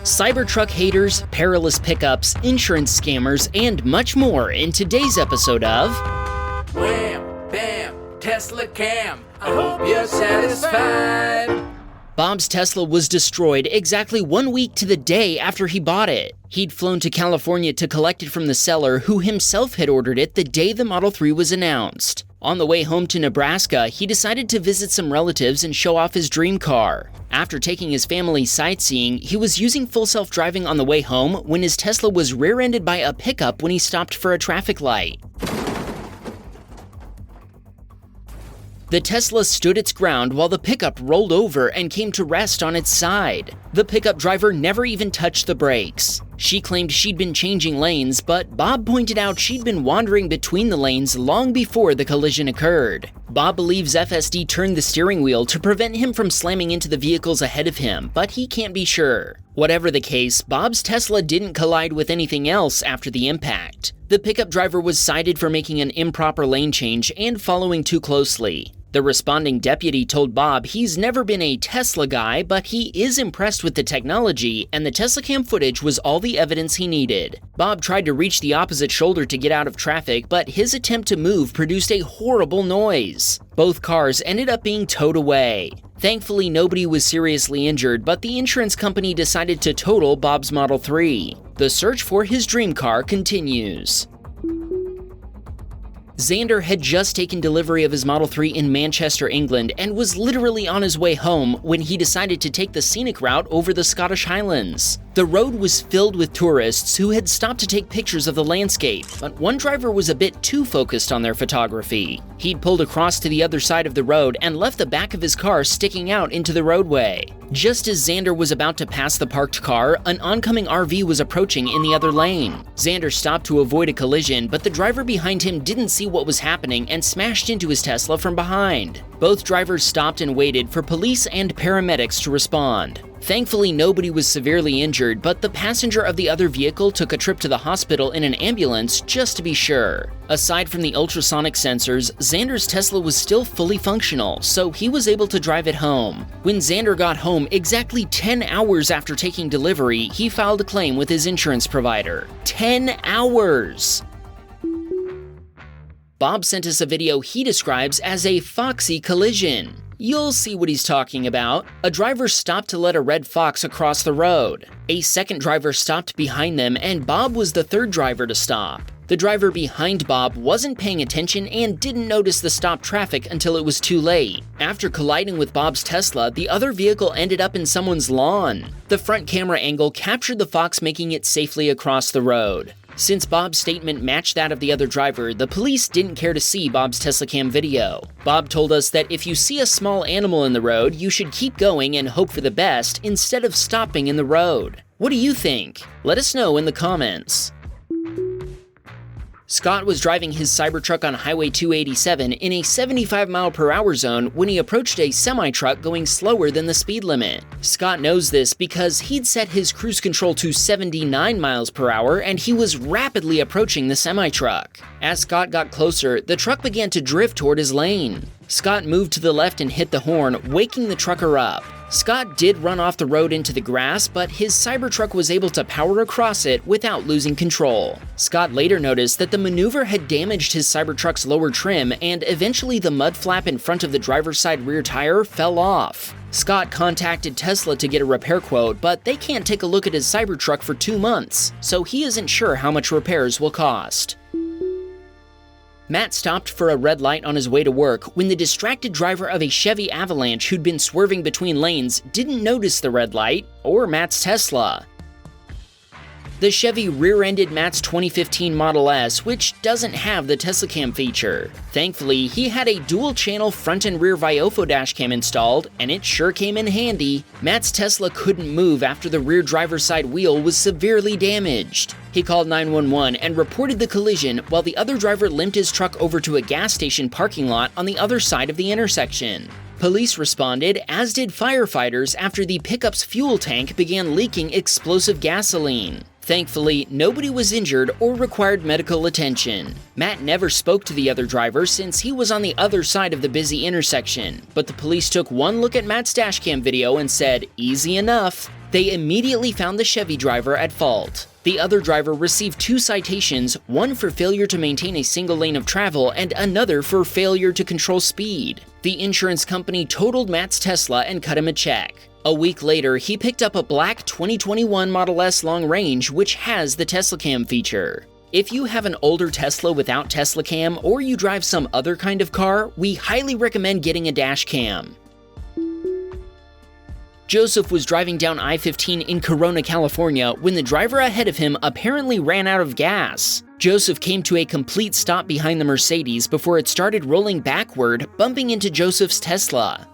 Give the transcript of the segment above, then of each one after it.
Cybertruck haters, perilous pickups, insurance scammers, and much more in today's episode of Wham Baam Teslacam. I hope you're satisfied. Bob's Tesla was destroyed exactly 1 week to the day after he bought it. He'd flown to California to collect it from the seller, who himself had ordered it the day the Model 3 was announced. On the way home to Nebraska, he decided to visit some relatives and show off his dream car. After taking his family sightseeing, he was using full self-driving on the way home when his Tesla was rear-ended by a pickup when he stopped for a traffic light. The Tesla stood its ground while the pickup rolled over and came to rest on its side. The pickup driver never even touched the brakes. She claimed she'd been changing lanes, but Bob pointed out she'd been wandering between the lanes long before the collision occurred. Bob believes FSD turned the steering wheel to prevent him from slamming into the vehicles ahead of him, but he can't be sure. Whatever the case, Bob's Tesla didn't collide with anything else after the impact. The pickup driver was cited for making an improper lane change and following too closely. The responding deputy told Bob he's never been a Tesla guy, but he is impressed with the technology, and the Teslacam footage was all the evidence he needed. Bob tried to reach the opposite shoulder to get out of traffic, but his attempt to move produced a horrible noise. Both cars ended up being towed away. Thankfully, nobody was seriously injured, but the insurance company decided to total Bob's Model 3. The search for his dream car continues. Xander had just taken delivery of his Model 3 in Manchester, England, and was literally on his way home when he decided to take the scenic route over the Scottish Highlands. The road was filled with tourists who had stopped to take pictures of the landscape, but one driver was a bit too focused on their photography. He'd pulled across to the other side of the road and left the back of his car sticking out into the roadway. Just as Xander was about to pass the parked car, an oncoming RV was approaching in the other lane. Xander stopped to avoid a collision, but the driver behind him didn't see what was happening and smashed into his Tesla from behind. Both drivers stopped and waited for police and paramedics to respond. Thankfully, nobody was severely injured, but the passenger of the other vehicle took a trip to the hospital in an ambulance just to be sure. Aside from the ultrasonic sensors, Xander's Tesla was still fully functional, so he was able to drive it home. When Xander got home exactly 10 hours after taking delivery, he filed a claim with his insurance provider. 10 hours! Bob sent us a video he describes as a foxy collision. You'll see what he's talking about. A driver stopped to let a red fox across the road. A second driver stopped behind them, and Bob was the third driver to stop. The driver behind Bob wasn't paying attention and didn't notice the stopped traffic until it was too late. After colliding with Bob's Tesla, the other vehicle ended up in someone's lawn. The front camera angle captured the fox making it safely across the road. Since Bob's statement matched that of the other driver, the police didn't care to see Bob's Teslacam video. Bob told us that if you see a small animal in the road, you should keep going and hope for the best instead of stopping in the road. What do you think? Let us know in the comments. Scott was driving his Cybertruck on Highway 287 in a 75-mile-per-hour zone when he approached a semi-truck going slower than the speed limit. Scott knows this because he'd set his cruise control to 79 miles per hour and he was rapidly approaching the semi-truck. As Scott got closer, the truck began to drift toward his lane. Scott moved to the left and hit the horn, waking the trucker up. Scott did run off the road into the grass, but his Cybertruck was able to power across it without losing control. Scott later noticed that the maneuver had damaged his Cybertruck's lower trim, and eventually the mud flap in front of the driver's side rear tire fell off. Scott contacted Tesla to get a repair quote, but they can't take a look at his Cybertruck for 2 months, so he isn't sure how much repairs will cost. Matt stopped for a red light on his way to work when the distracted driver of a Chevy Avalanche who'd been swerving between lanes didn't notice the red light or Matt's Tesla. The Chevy rear-ended Matt's 2015 Model S, which doesn't have the Teslacam feature. Thankfully, he had a dual-channel front and rear VIOFO dashcam installed, and it sure came in handy. Matt's Tesla couldn't move after the rear driver's side wheel was severely damaged. He called 911 and reported the collision while the other driver limped his truck over to a gas station parking lot on the other side of the intersection. Police responded, as did firefighters, after the pickup's fuel tank began leaking explosive gasoline. Thankfully, nobody was injured or required medical attention. Matt never spoke to the other driver since he was on the other side of the busy intersection, but the police took one look at Matt's dashcam video and said, "Easy enough." They immediately found the Chevy driver at fault. The other driver received 2 citations, one for failure to maintain a single lane of travel and another for failure to control speed. The insurance company totaled Matt's Tesla and cut him a check. A week later, he picked up a black 2021 Model S long range which has the Teslacam feature. If you have an older Tesla without Teslacam or you drive some other kind of car, we highly recommend getting a Dashcam. Joseph was driving down I-15 in Corona, California when the driver ahead of him apparently ran out of gas. Joseph came to a complete stop behind the Mercedes before it started rolling backward, bumping into Joseph's Tesla.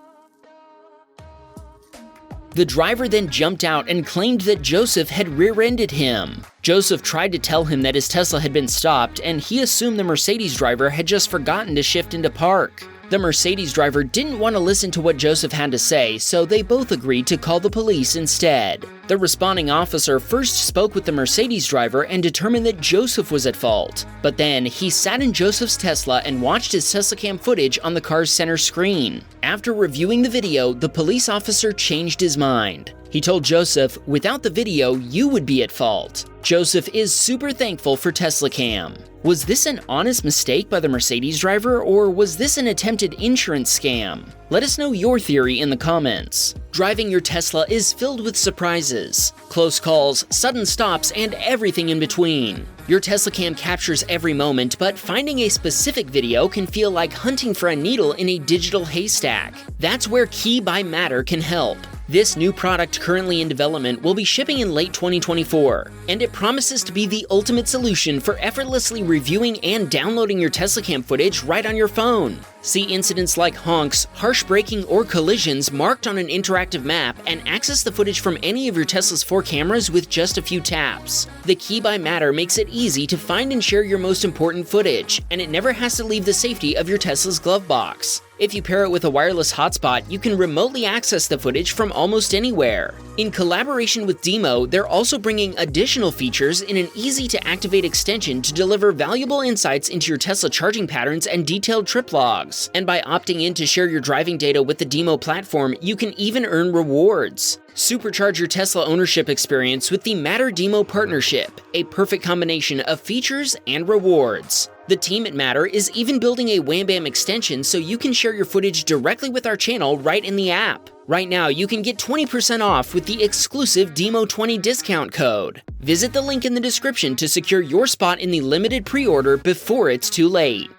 The driver then jumped out and claimed that Joseph had rear-ended him. Joseph tried to tell him that his Tesla had been stopped, and he assumed the Mercedes driver had just forgotten to shift into park. The Mercedes driver didn't want to listen to what Joseph had to say, so they both agreed to call the police instead. The responding officer first spoke with the Mercedes driver and determined that Joseph was at fault. But then, he sat in Joseph's Tesla and watched his Teslacam footage on the car's center screen. After reviewing the video, the police officer changed his mind. He told Joseph, "Without the video, you would be at fault." Joseph is super thankful for Teslacam. Was this an honest mistake by the Mercedes driver, or was this an attempted insurance scam? Let us know your theory in the comments. Driving your Tesla is filled with surprises, close calls, sudden stops, and everything in between. Your Teslacam captures every moment, but finding a specific video can feel like hunting for a needle in a digital haystack. That's where Key by Matter can help. This new product currently in development will be shipping in late 2024, and it promises to be the ultimate solution for effortlessly reviewing and downloading your Teslacam footage right on your phone. See incidents like honks, harsh braking, or collisions marked on an interactive map, and access the footage from any of your Tesla's 4 cameras with just a few taps. The Key by Matter makes it easy to find and share your most important footage, and it never has to leave the safety of your Tesla's glove box. If you pair it with a wireless hotspot, you can remotely access the footage from almost anywhere. In collaboration with Demo, they're also bringing additional features in an easy-to-activate extension to deliver valuable insights into your Tesla charging patterns and detailed trip logs. And by opting in to share your driving data with the Demo platform, you can even earn rewards. Supercharge your Tesla ownership experience with the Matter Demo partnership, a perfect combination of features and rewards. The team at Matter is even building a Wham Baam extension so you can share your footage directly with our channel right in the app. Right now, you can get 20% off with the exclusive DEMO20 discount code. Visit the link in the description to secure your spot in the limited pre-order before it's too late.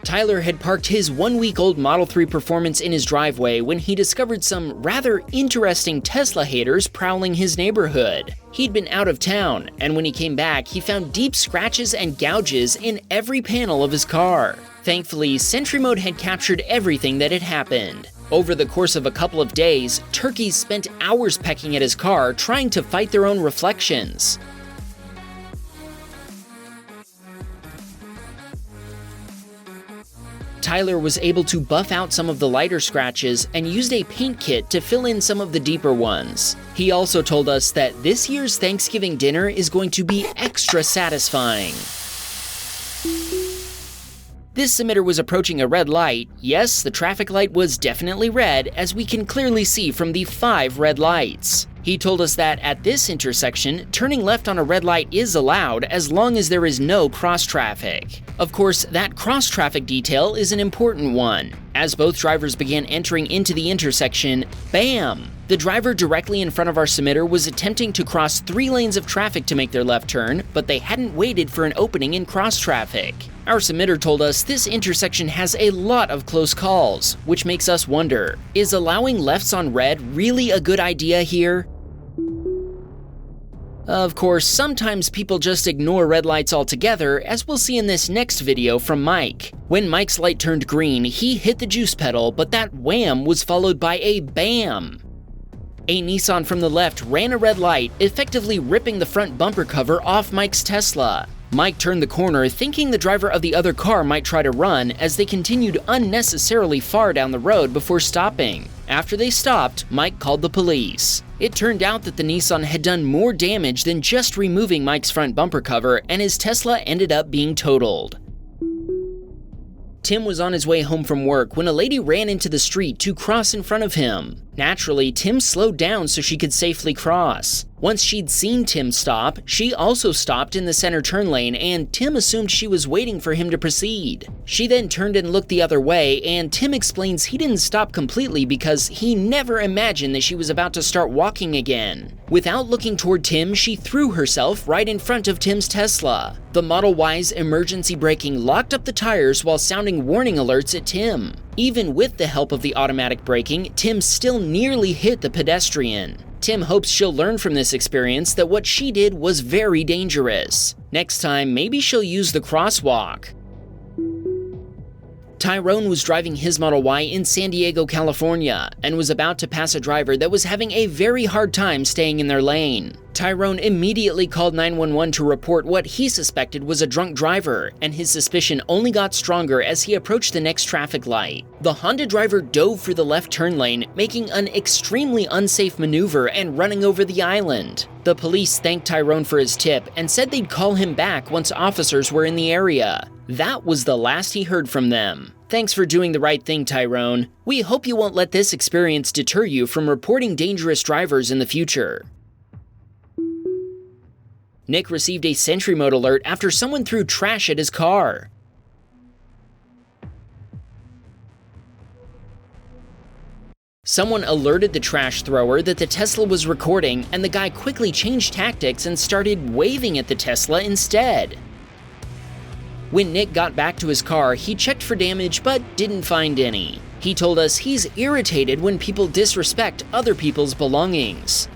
Tyler had parked his 1-week-old Model 3 Performance in his driveway when he discovered some rather interesting Tesla haters prowling his neighborhood. He'd been out of town, and when he came back, he found deep scratches and gouges in every panel of his car. Thankfully, Sentry mode had captured everything that had happened. Over the course of a couple of days, turkeys spent hours pecking at his car trying to fight their own reflections. Tyler was able to buff out some of the lighter scratches and used a paint kit to fill in some of the deeper ones. He also told us that this year's Thanksgiving dinner is going to be extra satisfying. This submitter was approaching a red light. Yes, the traffic light was definitely red, as we can clearly see from the 5 red lights. He told us that at this intersection, turning left on a red light is allowed as long as there is no cross-traffic. Of course, that cross-traffic detail is an important one. As both drivers began entering into the intersection, bam! The driver directly in front of our submitter was attempting to cross 3 lanes of traffic to make their left turn, but they hadn't waited for an opening in cross-traffic. Our submitter told us this intersection has a lot of close calls, which makes us wonder, is allowing lefts on red really a good idea here? Of course, sometimes people just ignore red lights altogether, as we'll see in this next video from Mike. When Mike's light turned green, he hit the juice pedal, but that wham was followed by a bam. A Nissan from the left ran a red light, effectively ripping the front bumper cover off Mike's Tesla. Mike turned the corner thinking the driver of the other car might try to run as they continued unnecessarily far down the road before stopping. After they stopped, Mike called the police. It turned out that the Nissan had done more damage than just removing Mike's front bumper cover, and his Tesla ended up being totaled. Tim was on his way home from work when a lady ran into the street to cross in front of him. Naturally, Tim slowed down so she could safely cross. Once she'd seen Tim stop, she also stopped in the center turn lane, and Tim assumed she was waiting for him to proceed. She then turned and looked the other way, and Tim explains he didn't stop completely because he never imagined that she was about to start walking again. Without looking toward Tim, she threw herself right in front of Tim's Tesla. The Model Y's emergency braking locked up the tires while sounding warning alerts at Tim. Even with the help of the automatic braking, Tim still nearly hit the pedestrian. Tim hopes she'll learn from this experience that what she did was very dangerous. Next time, maybe she'll use the crosswalk. Tyrone was driving his Model Y in San Diego, California, and was about to pass a driver that was having a very hard time staying in their lane. Tyrone immediately called 911 to report what he suspected was a drunk driver, and his suspicion only got stronger as he approached the next traffic light. The Honda driver dove for the left turn lane, making an extremely unsafe maneuver and running over the island. The police thanked Tyrone for his tip and said they'd call him back once officers were in the area. That was the last he heard from them. Thanks for doing the right thing, Tyrone. We hope you won't let this experience deter you from reporting dangerous drivers in the future. Nick received a Sentry mode alert after someone threw trash at his car. Someone alerted the trash thrower that the Tesla was recording, and the guy quickly changed tactics and started waving at the Tesla instead. When Nick got back to his car, he checked for damage but didn't find any. He told us he's irritated when people disrespect other people's belongings.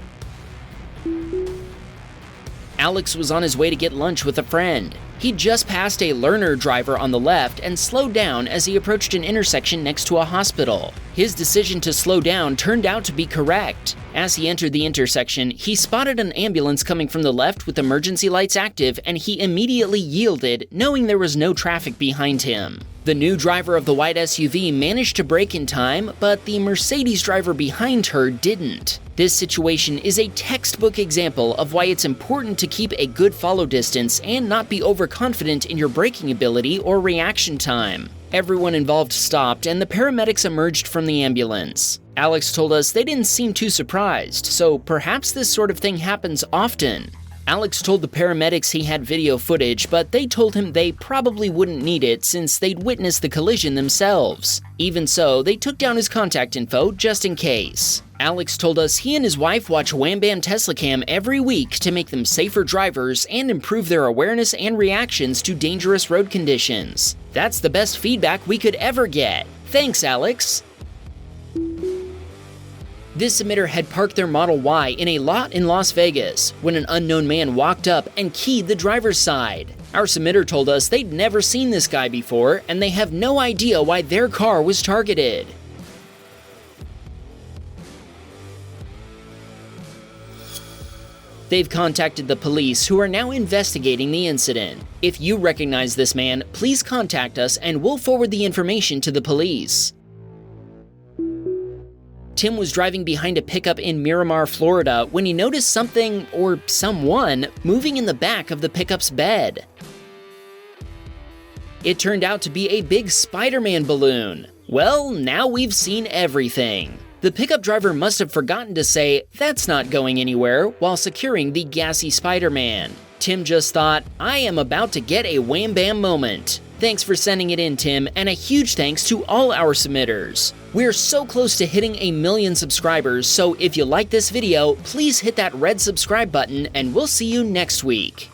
Alex was on his way to get lunch with a friend. He just passed a learner driver on the left and slowed down as he approached an intersection next to a hospital. His decision to slow down turned out to be correct. As he entered the intersection, he spotted an ambulance coming from the left with emergency lights active, and he immediately yielded, knowing there was no traffic behind him. The new driver of the white SUV managed to brake in time, but the Mercedes driver behind her didn't. This situation is a textbook example of why it's important to keep a good follow distance and not be overconfident in your braking ability or reaction time. Everyone involved stopped, and the paramedics emerged from the ambulance. Alex told us they didn't seem too surprised, so perhaps this sort of thing happens often. Alex told the paramedics he had video footage, but they told him they probably wouldn't need it since they'd witnessed the collision themselves. Even so, they took down his contact info just in case. Alex told us he and his wife watch Wham Baam Teslacam every week to make them safer drivers and improve their awareness and reactions to dangerous road conditions. That's the best feedback we could ever get. Thanks, Alex! This submitter had parked their Model Y in a lot in Las Vegas when an unknown man walked up and keyed the driver's side. Our submitter told us they'd never seen this guy before, and they have no idea why their car was targeted. They've contacted the police, who are now investigating the incident. If you recognize this man, please contact us and we'll forward the information to the police. Tim was driving behind a pickup in Miramar, Florida, when he noticed something, or someone, moving in the back of the pickup's bed. It turned out to be a big Spider-Man balloon. Well, now we've seen everything. The pickup driver must have forgotten to say, "That's not going anywhere," while securing the gassy Spider-Man. Tim just thought, "I am about to get a Wham Bam moment." Thanks for sending it in, Tim, and a huge thanks to all our submitters. We're so close to hitting 1 million subscribers, so if you like this video, please hit that red subscribe button, and we'll see you next week.